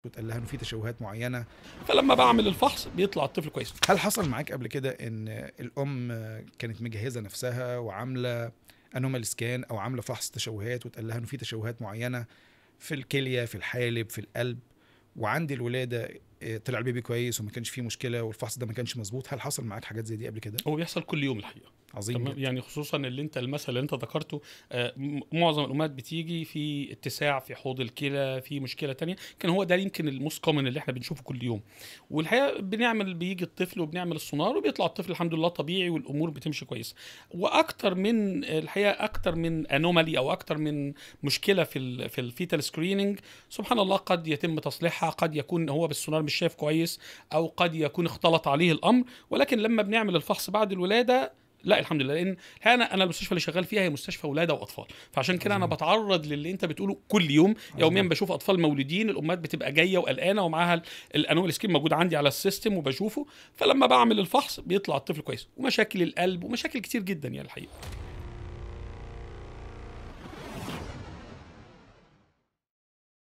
واتقال لها إنه في تشوهات معيّنة. فلما باعمل الفحص بيطلع الطفل كويس. هل حصل معاك قبل كده إن الأم كانت مجهّزة نفسها وعاملة anomaly scan أو عاملة فحص تشوهات واتقال لها إنه في تشوهات معيّنة في الكلية، في الحالب، في القلب، وعند الولادة طلع البيبي كويس وما كانش فيه مشكلة والفحص ده ما كانش مضبوط، هل حصل معاك حاجات زي دي قبل كده؟ هو بيحصل كل يوم الحقيقة. عظيم تمام، جدًا. يعني خصوصًا المثل اللي أنت ذكرته، معظم الأمهات بتيجي في اتساع في حوض الكلى، في مشكلة تانية، كان هو ده يمكن الmost common اللي إحنا بنشوفه كل يوم. والحقيقة بييجي الطفل وبنعمل السونار وبيطلع الطفل الحمد لله طبيعي والأمور بتمشي كويس. وأكتر من الحقيقة أكتر من anomaly أو أكتر من مشكلة في الfetal screening سبحان الله قد يتم تصليحها، قد يكون هو بالسونار مش شايف كويس، أو قد يكون اختلط عليه الأمر، ولكن لما بنعمل الفحص بعد الولادة لا الحمد لله. لان انا المستشفى اللي شغال فيها هي مستشفى ولاده واطفال، فعشان كده انا عظيم. بتعرض للي انت بتقوله كل يوم. يوميا عظيم. بشوف اطفال مولودين، الامهات بتبقى جايه وقلقانه ومعاها الانوال سكيم موجود عندي على السيستم وبشوفه. فلما بعمل الفحص بيطلع الطفل كويس، ومشاكل القلب ومشاكل كتير جدا يعني الحقيقه.